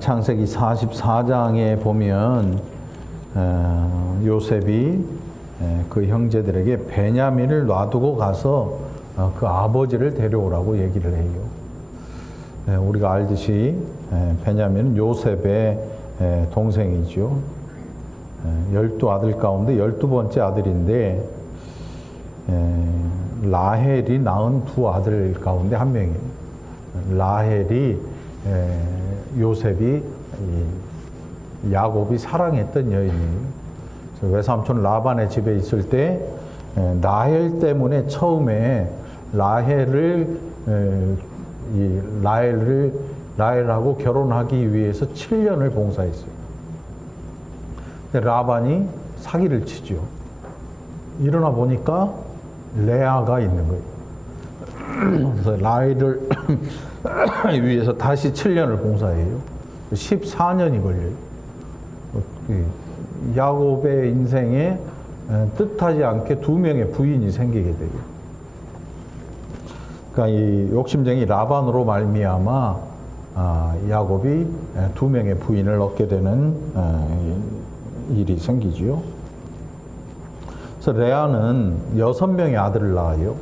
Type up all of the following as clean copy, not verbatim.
창세기 44장에 보면 요셉이 그 형제들에게 베냐민을 놔두고 가서 그 아버지를 데려오라고 얘기를 해요. 우리가 알듯이 베냐민은 요셉의 동생이죠. 12아들 가운데 12번째 아들인데 라헬이 낳은 두 아들 가운데 한 명이에요. 라헬이 요셉이 야곱이 사랑했던 여인이에요. 외삼촌 라반의 집에 있을 때 라헬 때문에 처음에 라헬하고 결혼하기 위해서 7년을 봉사했어요. 근데 라반이 사기를 치죠. 일어나 보니까 레아가 있는 거예요. 그래서 라헬을 위해서 다시 7년을 봉사해요. 14년이 걸려요. 야곱의 인생에 뜻하지 않게 두 명의 부인이 생기게 돼요. 그러니까 이 욕심쟁이 라반으로 말미암아 야곱이 두 명의 부인을 얻게 되는 일이 생기지요. 그래서 레아는 6명의 아들을 낳아요.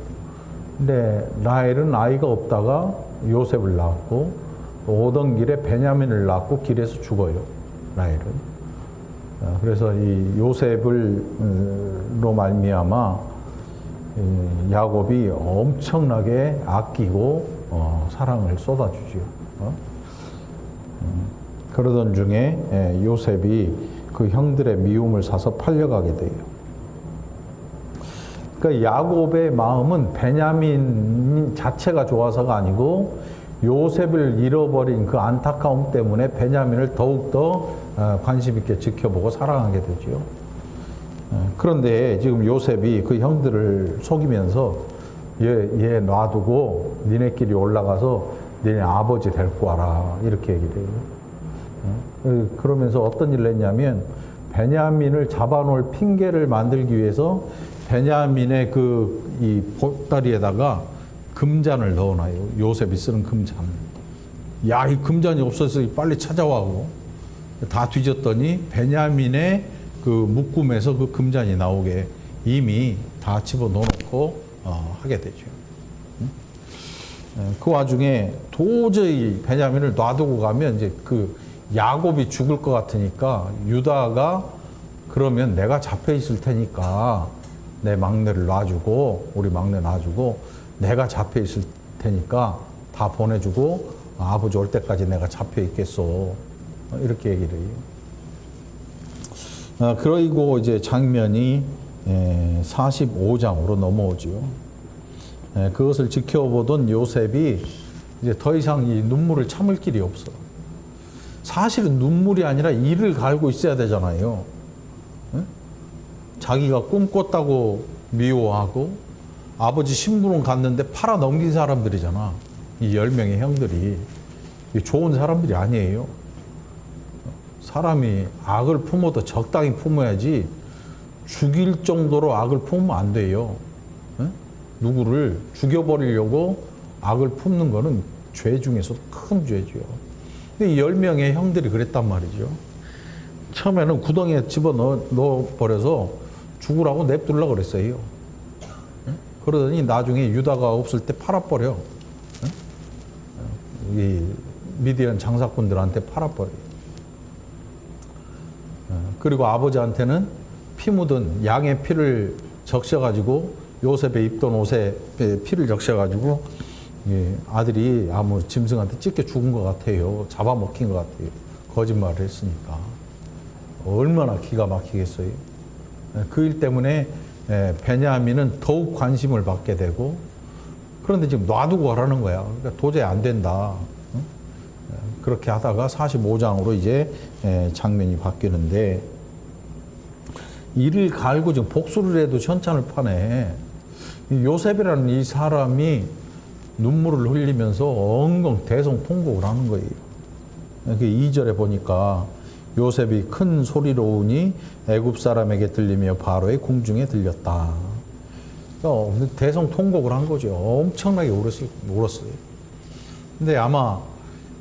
근데 라헬은 아이가 없다가 요셉을 낳았고 오던 길에 베냐민을 낳고 길에서 죽어요. 라헬은. 그래서 이 요셉으로 말미암아 야곱이 엄청나게 아끼고 사랑을 쏟아주지요. 그러던 중에 요셉이 그 형들의 미움을 사서 팔려가게 돼요. 그러니까 야곱의 마음은 베냐민 자체가 좋아서가 아니고 요셉을 잃어버린 그 안타까움 때문에 베냐민을 더욱더 관심 있게 지켜보고 사랑하게 되죠. 그런데 지금 요셉이 그 형들을 속이면서 얘 놔두고 니네끼리 올라가서 니네 아버지 데리고 와라 이렇게 얘기를 해요. 그러면서 어떤 일을 했냐면 베냐민을 잡아놓을 핑계를 만들기 위해서 베냐민의 이 보따리에다가 금잔을 넣어놔요. 요셉이 쓰는 금잔. 야, 이 금잔이 없어서 빨리 찾아와고 다 뒤졌더니 베냐민의 그 묶음에서 그 금잔이 나오게 이미 다 집어넣어놓고 하게 되죠. 그 와중에 도저히 베냐민을 놔두고 가면 이제 그 야곱이 죽을 것 같으니까 유다가 그러면 내가 잡혀 있을 테니까 내 막내를 놔주고 우리 막내 놔주고 내가 잡혀 있을 테니까 다 보내주고 아버지 올 때까지 내가 잡혀 있겠소 이렇게 얘기를 해요. 그리고 이제 장면이 45장으로 넘어오지요. 그것을 지켜보던 요셉이 이제 더 이상 이 눈물을 참을 길이 없어. 사실은 눈물이 아니라 이를 갈고 있어야 되잖아요. 자기가 꿈꿨다고 미워하고 아버지 심부름 갔는데 팔아 넘긴 사람들이잖아. 이 10명의 형들이. 좋은 사람들이 아니에요. 사람이 악을 품어도 적당히 품어야지 죽일 정도로 악을 품으면 안 돼요. 누구를 죽여버리려고 악을 품는 거는 죄 중에서도 큰 죄죠. 근데 이 10명의 형들이 그랬단 말이죠. 처음에는 구덩이에 집어넣어버려서 죽으라고 냅두려고 그랬어요. 그러더니 나중에 유다가 없을 때 팔아버려. 이 미디안 장사꾼들한테 팔아버려요. 그리고 아버지한테는 피 묻은 양의 피를 적셔가지고 요셉의 입던 옷에 피를 적셔가지고 아들이 아무 짐승한테 찢겨 죽은 것 같아요. 잡아먹힌 것 같아요. 거짓말을 했으니까. 얼마나 기가 막히겠어요. 그 일 때문에 베냐민은 더욱 관심을 받게 되고 그런데 지금 놔두고 가라는 거야. 그러니까 도저히 안 된다. 그렇게 하다가 45장으로 이제 장면이 바뀌는데 이를 갈고 지금 복수를 해도 현찬을 파네. 요셉이라는 이 사람이 눈물을 흘리면서 엉엉 대성통곡을 하는 거예요. 2절에 보니까 요셉이 큰 소리로 우니 애굽 사람에게 들리며 바로의 궁중에 들렸다. 대성통곡을 한 거죠. 엄청나게 울었어요. 근데 아마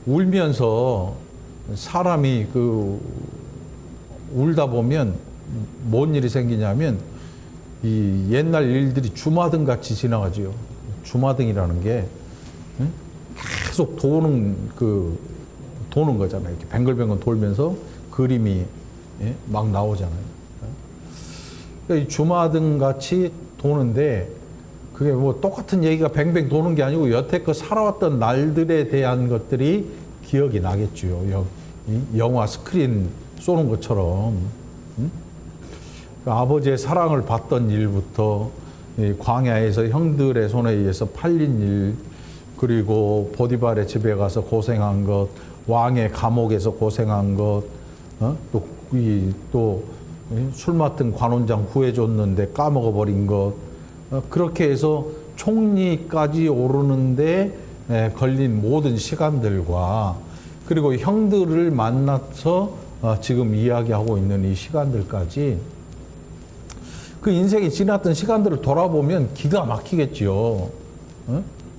울면서 사람이 울다 보면 뭔 일이 생기냐면 이 옛날 일들이 주마등 같이 지나가지요. 주마등이라는 게 계속 도는 거잖아요. 이렇게 뱅글뱅글 돌면서 그림이 막 나오잖아요. 그러니까 이 주마등 같이 도는데 그게 뭐 똑같은 얘기가 뱅뱅 도는 게 아니고 여태껏 살아왔던 날들에 대한 것들이 기억이 나겠죠. 영화 스크린 쏘는 것처럼. 아버지의 사랑을 받던 일부터 광야에서 형들의 손에 의해서 팔린 일, 그리고 보디발의 집에 가서 고생한 것, 왕의 감옥에서 고생한 것, 또 술 맡은 관원장 구해줬는데 까먹어버린 것, 그렇게 해서 총리까지 오르는데 걸린 모든 시간들과 그리고 형들을 만나서 지금 이야기하고 있는 이 시간들까지 그 인생이 지났던 시간들을 돌아보면 기가 막히겠지요.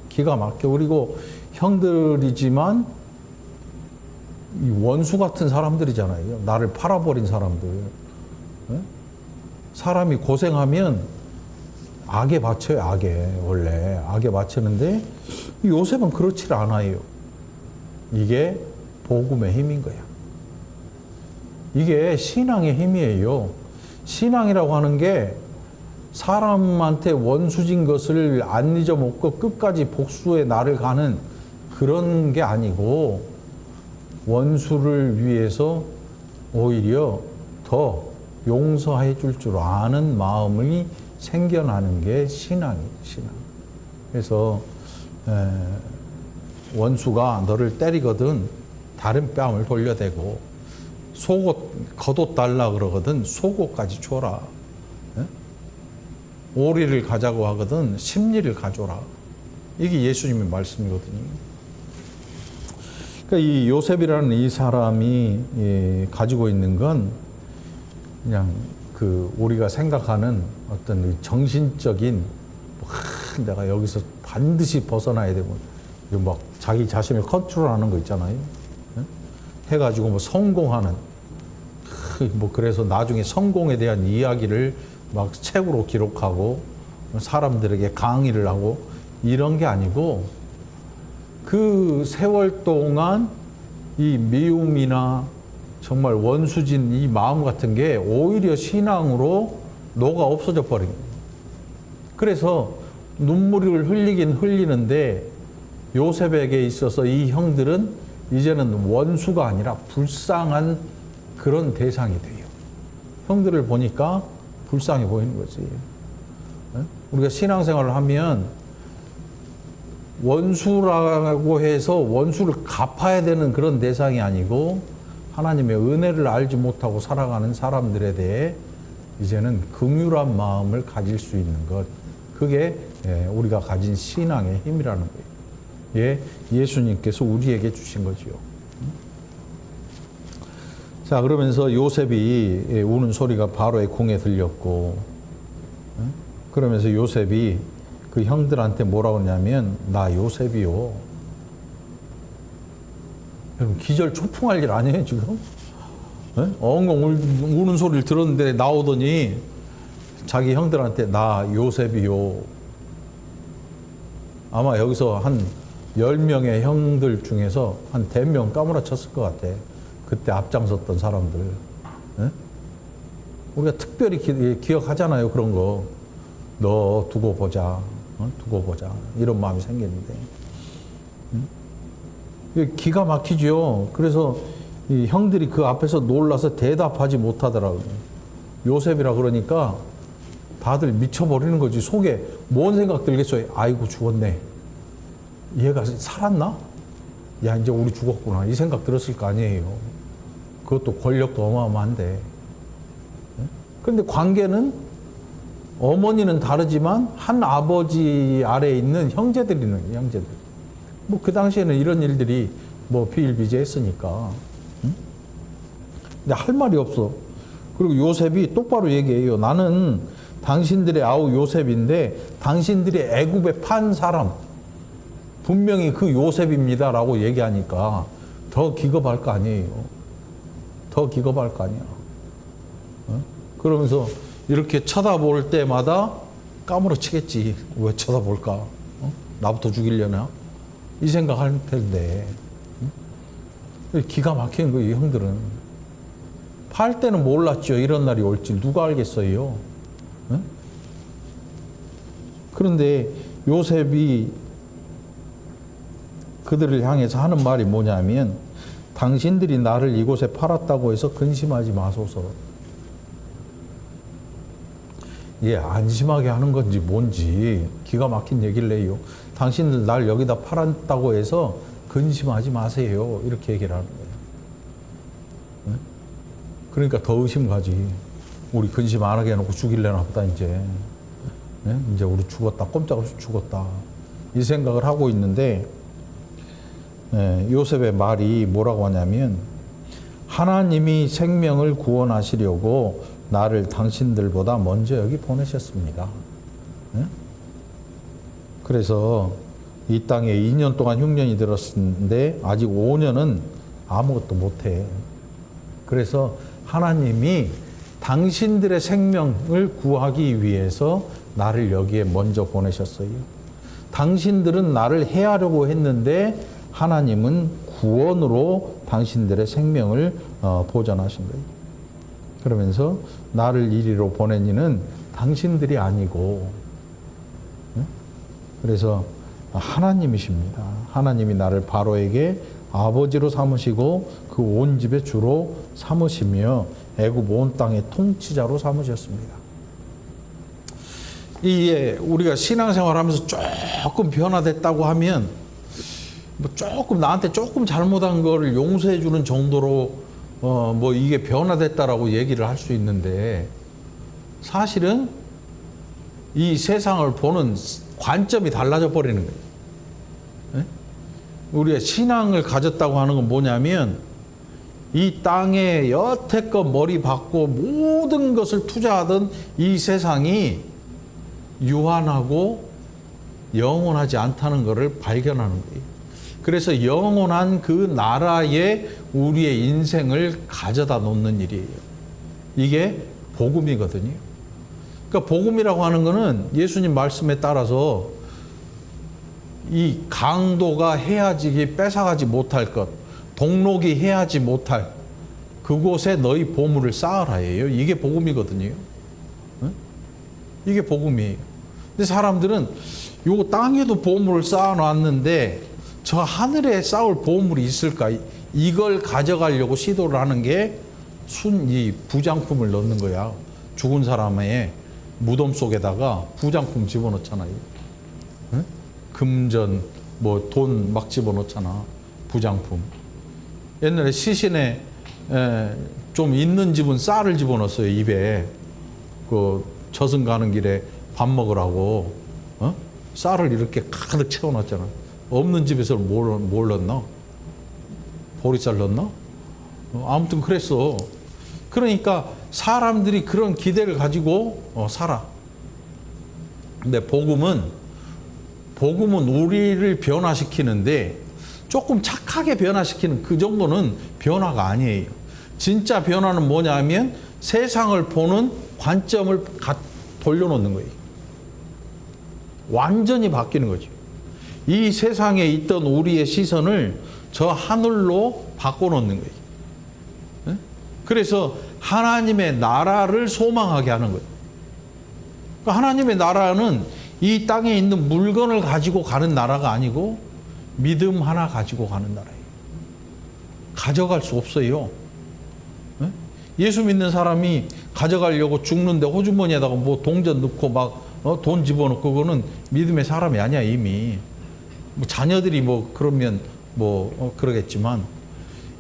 기가 막혀. 그리고 형들이지만 원수 같은 사람들이잖아요. 나를 팔아버린 사람들. 사람이 고생하면 악에 바쳐요. 악에. 원래 악에 바치는데 요셉은 그렇지 않아요. 이게 복음의 힘인 거야. 이게 신앙의 힘이에요. 신앙이라고 하는 게 사람한테 원수진 것을 안 잊어먹고 끝까지 복수의 날을 가는 그런 게 아니고 원수를 위해서 오히려 더 용서해 줄 줄 아는 마음이 생겨나는 게 신앙이에요. 신앙. 그래서 원수가 너를 때리거든 다른 뺨을 돌려대고 속옷 겉옷 달라 그러거든 속옷까지 줘라. 오리를 가자고 하거든 심리를 가져라. 이게 예수님의 말씀이거든요. 그러니까 이 요셉이라는 이 사람이 가지고 있는 건 그냥 우리가 생각하는 어떤 정신적인 내가 여기서 반드시 벗어나야 되고 막 자기 자신을 컨트롤하는 거 있잖아요. 해가지고 뭐 성공하는 뭐 그래서 나중에 성공에 대한 이야기를 막 책으로 기록하고 사람들에게 강의를 하고 이런 게 아니고 그 세월 동안 이 미움이나 정말 원수진 이 마음 같은 게 오히려 신앙으로 녹아 없어져 버린 거예요. 그래서 눈물을 흘리긴 흘리는데 요셉에게 있어서 이 형들은 이제는 원수가 아니라 불쌍한 그런 대상이 돼요. 형들을 보니까 불쌍해 보이는 거지. 우리가 신앙생활을 하면 원수라고 해서 원수를 갚아야 되는 그런 대상이 아니고 하나님의 은혜를 알지 못하고 살아가는 사람들에 대해 이제는 긍휼한 마음을 가질 수 있는 것. 그게 우리가 가진 신앙의 힘이라는 거예요. 예수님께서 우리에게 주신 거지요. 자, 그러면서 요셉이 우는 소리가 바로의 궁에 들렸고, 그러면서 요셉이 그 형들한테 뭐라고 하냐면, 나 요셉이요. 여러분, 기절 초풍할 일 아니에요, 지금? 엉엉 우는 소리를 들었는데 나오더니 자기 형들한테 나 요셉이요. 아마 여기서 한 10명의 형들 중에서 한 100명 까무라쳤을 것 같아. 그때 앞장섰던 사람들. 우리가 특별히 기억하잖아요, 그런 거. 너 두고 보자. 두고 보자. 이런 마음이 생겼는데. 기가 막히죠. 그래서 이 형들이 그 앞에서 놀라서 대답하지 못하더라고요. 요셉이라 그러니까 다들 미쳐버리는 거지. 속에 뭔 생각 들겠어요? 아이고, 죽었네. 얘가 살았나? 야, 이제 우리 죽었구나. 이 생각 들었을 거 아니에요. 그것도 권력도 어마어마한데. 그런데 관계는 어머니는 다르지만 한 아버지 아래에 있는 형제들이는 형제들. 뭐 그 당시에는 이런 일들이 뭐 비일비재했으니까. 근데 할 말이 없어. 그리고 요셉이 똑바로 얘기해요. 나는 당신들의 아우 요셉인데 당신들이 애굽에 판 사람 분명히 그 요셉입니다라고 얘기하니까 더 기겁할 거 아니에요. 더 기겁할 거 아니야. 그러면서 이렇게 쳐다볼 때마다 까무러치겠지. 왜 쳐다볼까? 나부터 죽이려나? 이 생각할 텐데. 기가 막히는 거예요, 이 형들은. 팔 때는 몰랐죠. 이런 날이 올지 누가 알겠어요. 그런데 요셉이 그들을 향해서 하는 말이 뭐냐면, 당신들이 나를 이곳에 팔았다고 해서 근심하지 마소서. 예, 안심하게 하는 건지 뭔지 기가 막힌 얘기를 해요. 당신들 날 여기다 팔았다고 해서 근심하지 마세요. 이렇게 얘기를 하는 거예요. 그러니까 더 의심 가지. 우리 근심 안 하게 해놓고 죽일래나 보다, 이제. 이제 우리 죽었다. 꼼짝없이 죽었다. 이 생각을 하고 있는데, 요셉의 말이 뭐라고 하냐면, 하나님이 생명을 구원하시려고 나를 당신들보다 먼저 여기 보내셨습니다. 그래서 이 땅에 2년 동안 흉년이 들었는데 아직 5년은 아무것도 못해. 그래서 하나님이 당신들의 생명을 구하기 위해서 나를 여기에 먼저 보내셨어요. 당신들은 나를 해하려고 했는데 하나님은 구원으로 당신들의 생명을 보전하신 거예요. 그러면서 나를 이리로 보낸 이는 당신들이 아니고, 그래서 하나님이십니다. 하나님이 나를 바로에게 아버지로 삼으시고 그 온 집의 주로 삼으시며 애굽 온 땅의 통치자로 삼으셨습니다. 이게 우리가 신앙생활하면서 조금 변화됐다고 하면, 뭐 조금 나한테 조금 잘못한 거를 용서해 주는 정도로 뭐 이게 변화됐다라고 얘기를 할 수 있는데, 사실은 이 세상을 보는 관점이 달라져 버리는 거예요. 우리가 신앙을 가졌다고 하는 건 뭐냐면, 이 땅에 여태껏 머리 박고 모든 것을 투자하던 이 세상이 유한하고 영원하지 않다는 것을 발견하는 거예요. 그래서 영원한 그 나라에 우리의 인생을 가져다 놓는 일이에요. 이게 복음이거든요. 그러니까 복음이라고 하는 거는 예수님 말씀에 따라서 이 강도가 해야지 뺏어가지 못할 것, 동록이 해야지 못할 그곳에 너희 보물을 쌓으라예요. 이게 복음이거든요. 이게 복음이에요. 근데 사람들은 요 땅에도 보물을 쌓아놨는데 저 하늘에 쌓을 보물이 있을까? 이걸 가져가려고 시도를 하는 게 이 부장품을 넣는 거야. 죽은 사람의 무덤 속에다가 부장품 집어넣잖아요. 금전, 뭐 돈 막 집어넣잖아. 부장품. 옛날에 시신에 좀 있는 집은 쌀을 집어넣었어요. 입에. 그 저승 가는 길에 밥 먹으라고 쌀을 이렇게 가득 채워놨잖아. 없는 집에서 뭘 넣나? 보리쌀 넣나? 아무튼 그랬어. 그러니까 사람들이 그런 기대를 가지고 살아. 근데 복음은 우리를 변화시키는데 조금 착하게 변화시키는 그 정도는 변화가 아니에요. 진짜 변화는 뭐냐면 세상을 보는 관점을 돌려놓는 거예요. 완전히 바뀌는 거죠. 이 세상에 있던 우리의 시선을 저 하늘로 바꿔놓는 거예요. 그래서 하나님의 나라를 소망하게 하는 거예요. 그러니까 하나님의 나라는 이 땅에 있는 물건을 가지고 가는 나라가 아니고 믿음 하나 가지고 가는 나라예요. 가져갈 수 없어요. 예수 믿는 사람이 가져가려고 죽는데 호주머니에다가 뭐 동전 넣고 막 돈 집어넣고 그거는 믿음의 사람이 아니야. 이미 뭐 자녀들이 뭐 그러면 뭐 그러겠지만,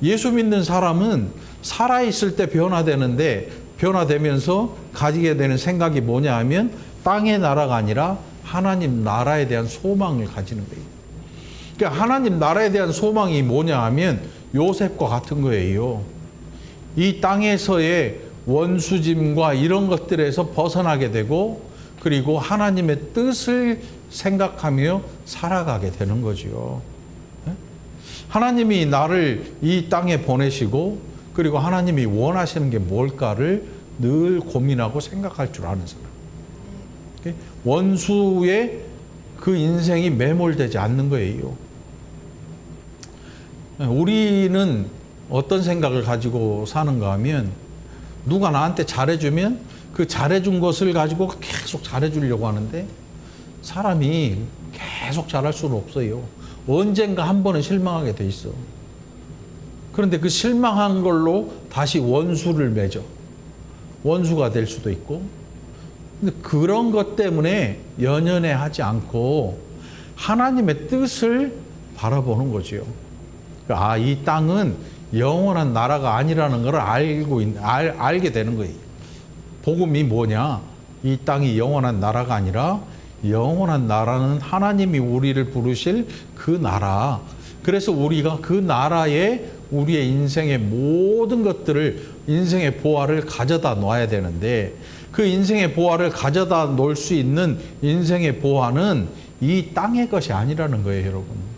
예수 믿는 사람은 살아있을 때 변화되는데, 변화되면서 가지게 되는 생각이 뭐냐 하면 땅의 나라가 아니라 하나님 나라에 대한 소망을 가지는 거예요. 그러니까 하나님 나라에 대한 소망이 뭐냐 하면 요셉과 같은 거예요. 이 땅에서의 원수짐과 이런 것들에서 벗어나게 되고, 그리고 하나님의 뜻을 생각하며 살아가게 되는 거죠. 하나님이 나를 이 땅에 보내시고 그리고 하나님이 원하시는 게 뭘까를 늘 고민하고 생각할 줄 아는 사람. 원수의 그 인생이 매몰되지 않는 거예요. 우리는 어떤 생각을 가지고 사는가 하면 누가 나한테 잘해주면 그 잘해준 것을 가지고 계속 잘해주려고 하는데 사람이 계속 잘할 수는 없어요. 언젠가 한 번은 실망하게 돼 있어. 그런데 그 실망한 걸로 다시 원수를 맺어. 원수가 될 수도 있고. 근데 그런 것 때문에 연연해 하지 않고 하나님의 뜻을 바라보는 거지요. 아, 이 땅은 영원한 나라가 아니라는 걸 알게 되는 거예요. 복음이 뭐냐? 이 땅이 영원한 나라가 아니라 영원한 나라는 하나님이 우리를 부르실 그 나라. 그래서 우리가 그 나라에 우리의 인생의 모든 것들을, 인생의 보화를 가져다 놔야 되는데 그 인생의 보화를 가져다 놓을 수 있는 인생의 보화는 이 땅의 것이 아니라는 거예요, 여러분.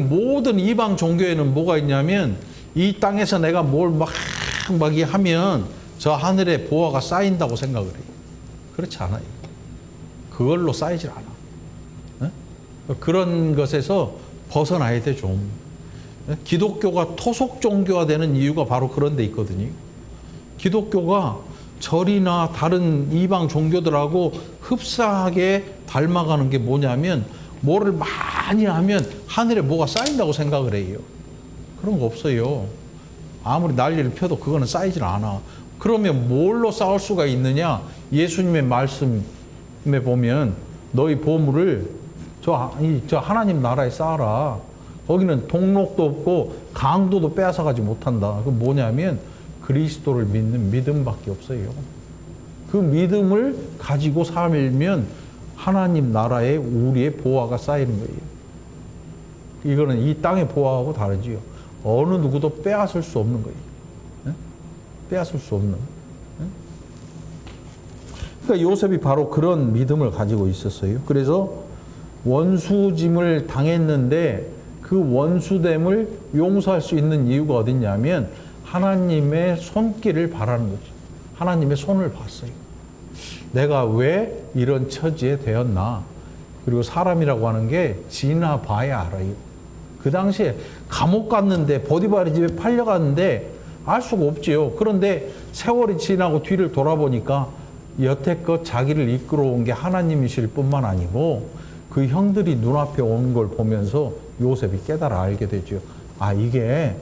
모든 이방 종교에는 뭐가 있냐면 이 땅에서 내가 뭘 막 하면 저 하늘에 보화가 쌓인다고 생각을 해요. 그렇지 않아요. 그걸로 쌓이질 않아. 그런 것에서 벗어나야 돼, 좀. 기독교가 토속 종교화되는 이유가 바로 그런 데 있거든요. 기독교가 절이나 다른 이방 종교들하고 흡사하게 닮아가는 게 뭐냐면 뭐를 많이 하면 하늘에 뭐가 쌓인다고 생각을 해요. 그런 거 없어요. 아무리 난리를 펴도 그거는 쌓이질 않아. 그러면 뭘로 쌓을 수가 있느냐? 예수님의 말씀에 보면 너희 보물을 저 하나님 나라에 쌓아라. 거기는 동록도 없고 강도도 빼앗아가지 못한다. 그 뭐냐면 그리스도를 믿는 믿음밖에 없어요. 그 믿음을 가지고 살면 하나님 나라에 우리의 보화가 쌓이는 거예요. 이거는 이 땅의 보화하고 다르지요. 어느 누구도 빼앗을 수 없는 거예요. 빼앗을 수 없는. 그러니까 요셉이 바로 그런 믿음을 가지고 있었어요. 그래서 원수짐을 당했는데 그 원수됨을 용서할 수 있는 이유가 어딨냐면 하나님의 손길을 바라는 거죠. 하나님의 손을 봤어요. 내가 왜 이런 처지에 되었나. 그리고 사람이라고 하는 게 지나봐야 알아요. 그 당시에 감옥 갔는데 보디바리 집에 팔려갔는데 알 수가 없지요. 그런데 세월이 지나고 뒤를 돌아보니까 여태껏 자기를 이끌어온 게 하나님이실 뿐만 아니고 그 형들이 눈앞에 온 걸 보면서 요셉이 깨달아 알게 되죠. 아, 이게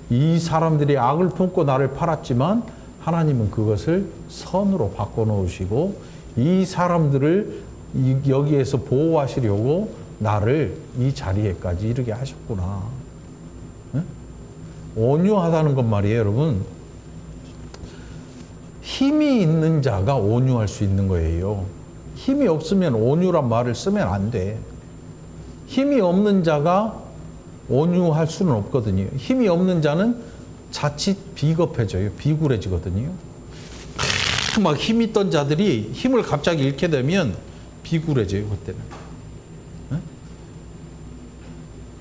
이 사람들이 악을 품고 나를 팔았지만 하나님은 그것을 선으로 바꿔놓으시고 이 사람들을 여기에서 보호하시려고 나를 이 자리에까지 이르게 하셨구나. 네? 온유하다는 것 말이에요, 여러분. 힘이 있는 자가 온유할 수 있는 거예요. 힘이 없으면 온유란 말을 쓰면 안 돼. 힘이 없는 자가 온유할 수는 없거든요. 힘이 없는 자는 자칫 비겁해져요. 비굴해지거든요. 막 힘 있던 자들이 힘을 갑자기 잃게 되면 비굴해져요, 그때는.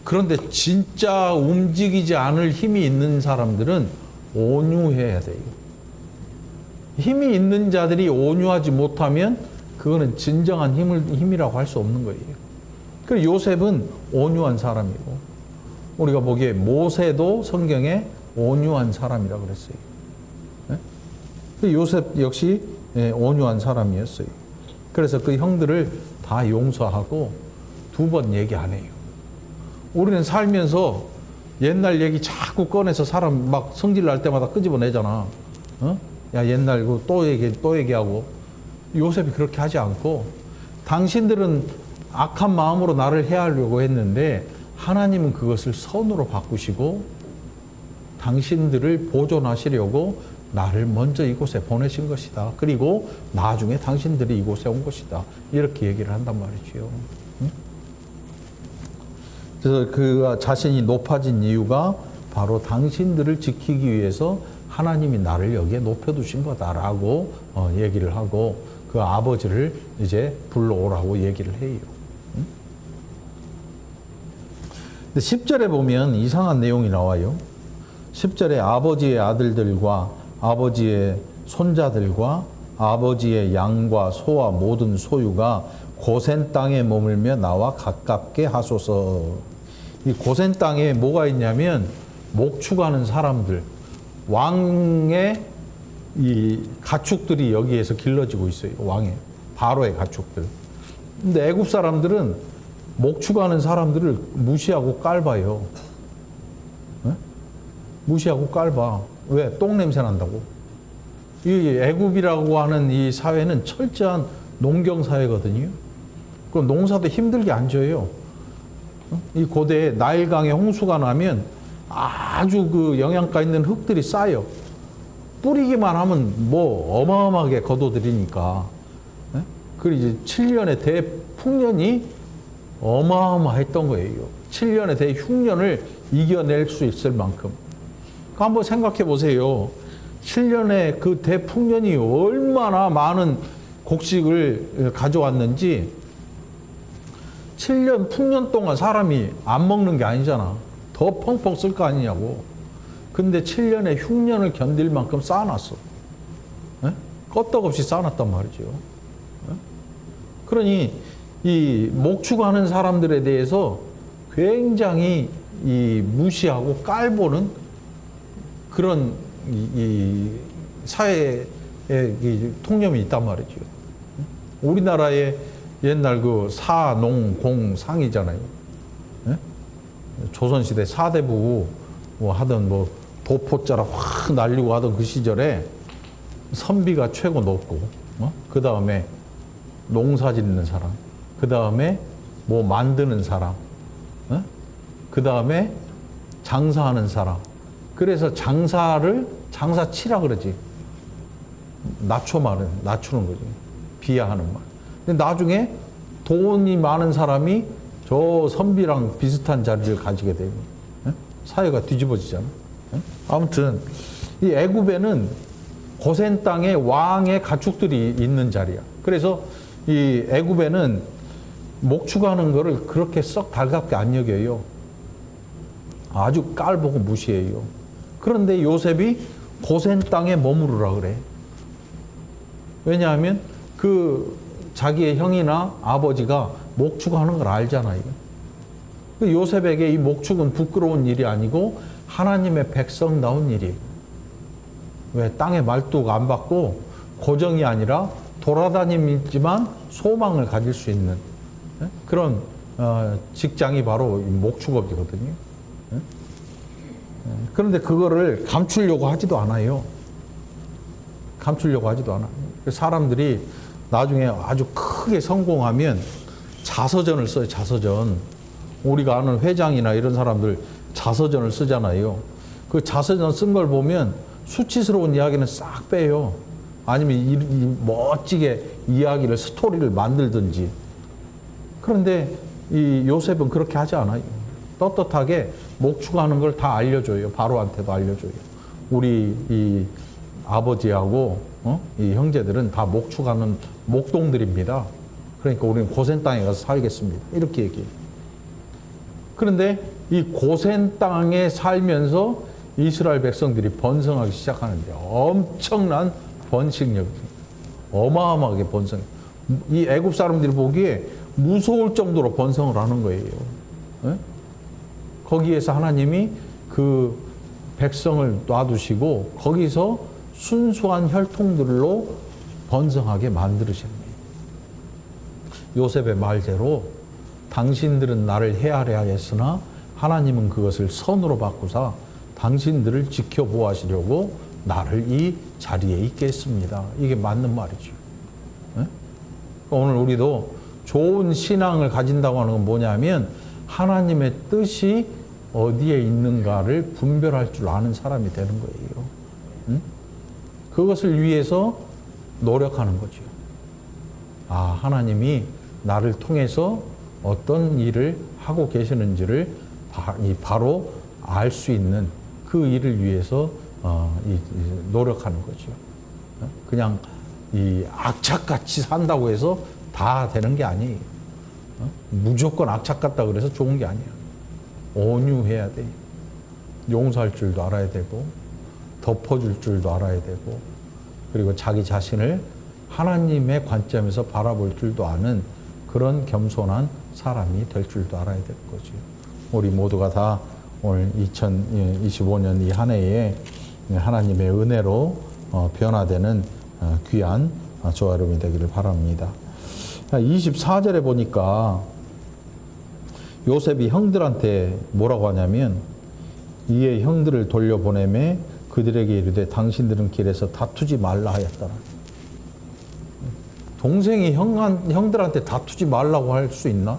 그런데 진짜 움직이지 않을 힘이 있는 사람들은 온유해야 돼요. 힘이 있는 자들이 온유하지 못하면 그거는 진정한 힘이라고 할 수 없는 거예요. 그래서 요셉은 온유한 사람이고 우리가 보기에 모세도 성경에 온유한 사람이라고 그랬어요. 요셉 역시 온유한 사람이었어요. 그래서 그 형들을 다 용서하고 2번 얘기 안 해요. 우리는 살면서 옛날 얘기 자꾸 꺼내서 사람 막 성질 날 때마다 끄집어내잖아. 야, 옛날 그 또 얘기하고. 요셉이 그렇게 하지 않고 당신들은 악한 마음으로 나를 해하려고 했는데 하나님은 그것을 선으로 바꾸시고 당신들을 보존하시려고 나를 먼저 이곳에 보내신 것이다. 그리고 나중에 당신들이 이곳에 온 것이다. 이렇게 얘기를 한단 말이지요. 그래서 그 자신이 높아진 이유가 바로 당신들을 지키기 위해서 하나님이 나를 여기에 높여두신 거다라고 얘기를 하고 그 아버지를 이제 불러오라고 얘기를 해요. 근데 10절에 보면 이상한 내용이 나와요. 10절에 아버지의 아들들과 아버지의 손자들과 아버지의 양과 소와 모든 소유가 고센 땅에 머물며 나와 가깝게 하소서. 이 고센 땅에 뭐가 있냐면 목축하는 사람들, 왕의 이 가축들이 여기에서 길러지고 있어요. 왕의 바로의 가축들. 근데 애굽 사람들은 목축하는 사람들을 무시하고 깔봐요. 네? 무시하고 깔봐. 왜? 똥 냄새 난다고. 이 애굽이라고 하는 이 사회는 철저한 농경 사회거든요. 그럼 농사도 힘들게 안 져요. 이 고대에 나일강에 홍수가 나면 아주 그 영양가 있는 흙들이 쌓여. 뿌리기만 하면 뭐 어마어마하게 거둬들이니까. 그리고 이제 7년의 대풍년이 어마어마했던 거예요. 7년의 대흉년을 이겨낼 수 있을 만큼. 그러니까 한번 생각해 보세요. 7년의 그 대풍년이 얼마나 많은 곡식을 가져왔는지. 7년 풍년 동안 사람이 안 먹는 게 아니잖아. 더 펑펑 쓸 거 아니냐고. 근데 7년의 흉년을 견딜 만큼 쌓아놨어. 에? 껐떡없이 쌓아놨단 말이죠. 에? 그러니 이 목축하는 사람들에 대해서 굉장히 이 무시하고 깔보는 그런 이 사회의 이 통념이 있단 말이죠. 우리나라의 옛날 그 사농공상이잖아요. 예? 조선시대 사대부 뭐 하던 뭐 도포자라 확 날리고 하던 그 시절에 선비가 최고 높고, 그 다음에 농사 짓는 사람, 그 다음에 뭐 만드는 사람, 그 다음에 장사하는 사람. 그래서 장사치라 그러지. 낮추는 거지. 비하하는 말. 근데 나중에 돈이 많은 사람이 저 선비랑 비슷한 자리를 가지게 되고 사회가 뒤집어지잖아. 아무튼 이 애굽에는 고센 땅에 왕의 가축들이 있는 자리야. 그래서 이 애굽에는 목축하는 거를 그렇게 썩 달갑게 안 여겨요. 아주 깔보고 무시해요. 그런데 요셉이 고센 땅에 머무르라 그래. 왜냐하면 그 자기의 형이나 아버지가 목축하는 걸 알잖아요. 요셉에게 이 목축은 부끄러운 일이 아니고 하나님의 백성다운 일이에요. 왜? 땅의 말뚝 안 받고 고정이 아니라 돌아다니지만 소망을 가질 수 있는 그런 직장이 바로 목축업이거든요. 그런데 그거를 감추려고 하지도 않아요. 감추려고 하지도 않아요. 사람들이 나중에 아주 크게 성공하면 자서전을 써요. 자서전. 우리가 아는 회장이나 이런 사람들 자서전을 쓰잖아요. 그 자서전 쓴 걸 보면 수치스러운 이야기는 싹 빼요. 아니면 멋지게 이야기를, 스토리를 만들든지. 그런데 이 요셉은 그렇게 하지 않아요. 떳떳하게 목축하는 걸 다 알려줘요. 바로한테도 알려줘요. 우리 이 아버지하고 이 형제들은 다 목축하는 목동들입니다. 그러니까 우리는 고센 땅에 가서 살겠습니다. 이렇게 얘기해요. 그런데 이 고센 땅에 살면서 이스라엘 백성들이 번성하기 시작하는데 엄청난 번식력이 어마어마하게 번성. 이 애굽 사람들이 보기에 무서울 정도로 번성을 하는 거예요. 네? 거기에서 하나님이 그 백성을 놔두시고 거기서 순수한 혈통들로 번성하게 만들으시는 거예요. 요셉의 말대로 당신들은 나를 헤아려 하였으나 하나님은 그것을 선으로 바꾸사 당신들을 지켜보아시려고 나를 이 자리에 있게 했습니다. 이게 맞는 말이죠. 네? 오늘 우리도 좋은 신앙을 가진다고 하는 건 뭐냐면 하나님의 뜻이 어디에 있는가를 분별할 줄 아는 사람이 되는 거예요. 응? 그것을 위해서 노력하는 거죠. 아, 하나님이 나를 통해서 어떤 일을 하고 계시는지를 바로 알 수 있는 그 일을 위해서 노력하는 거죠. 그냥 이 악착같이 산다고 해서 다 되는 게 아니에요. 무조건 악착 같다 그래서 좋은 게 아니에요. 온유해야 돼. 용서할 줄도 알아야 되고 덮어줄 줄도 알아야 되고 그리고 자기 자신을 하나님의 관점에서 바라볼 줄도 아는 그런 겸손한 사람이 될 줄도 알아야 될 거죠. 우리 모두가 다 오늘 2025년 이 한 해에 하나님의 은혜로 변화되는 귀한 저와 여러분이 되기를 바랍니다. 24절에 보니까 요셉이 형들한테 뭐라고 하냐면 이에 형들을 돌려보내매 그들에게 이르되 당신들은 길에서 다투지 말라 하였더라. 동생이 형들한테 다투지 말라고 할 수 있나?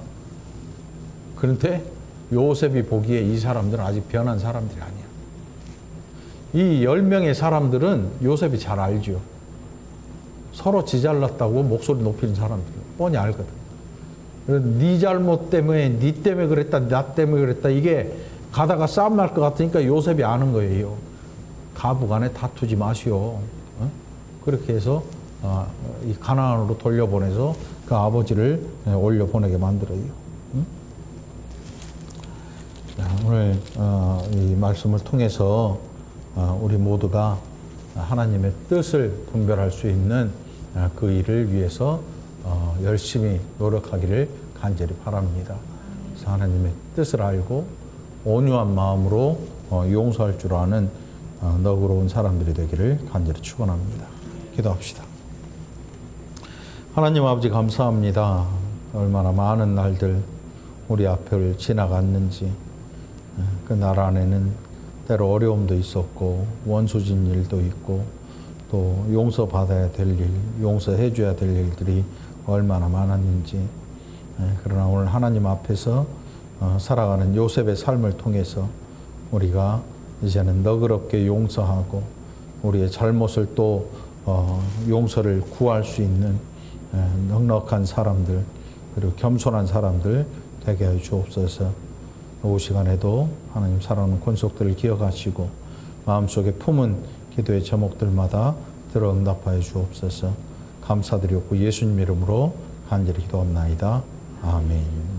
그런데 요셉이 보기에 이 사람들은 아직 변한 사람들이 아니야. 이 10명의 사람들은 요셉이 잘 알죠. 서로 지 잘났다고 목소리 높이는 사람들 뻔히 알거든. 네 잘못 때문에 네 때문에 그랬다 나 때문에 그랬다 이게 가다가 싸움 날 것 같으니까 요셉이 아는 거예요. 가부간에 다투지 마시오. 그렇게 해서 이 가나안으로 돌려보내서 그 아버지를 올려보내게 만들어요. 오늘 이 말씀을 통해서 우리 모두가 하나님의 뜻을 분별할 수 있는 그 일을 위해서 열심히 노력하기를 간절히 바랍니다. 그래서 하나님의 뜻을 알고 온유한 마음으로 용서할 줄 아는 너그러운 사람들이 되기를 간절히 축원합니다. 기도합시다. 하나님 아버지 감사합니다. 얼마나 많은 날들 우리 앞을 지나갔는지 그 날 안에는 때로 어려움도 있었고 원수진 일도 있고 또 용서받아야 될 일, 용서해 줘야 될 일들이 얼마나 많았는지 그러나 오늘 하나님 앞에서 살아가는 요셉의 삶을 통해서 우리가 이제는 너그럽게 용서하고 우리의 잘못을 또 용서를 구할 수 있는 넉넉한 사람들 그리고 겸손한 사람들 되게 하여 주옵소서. 오후 시간에도 하나님 사랑하는 권속들을 기억하시고 마음속에 품은 기도의 제목들마다 들어 응답하여 주옵소서. 감사드렸고 예수님 이름으로 간절히 기도합나이다. 아멘.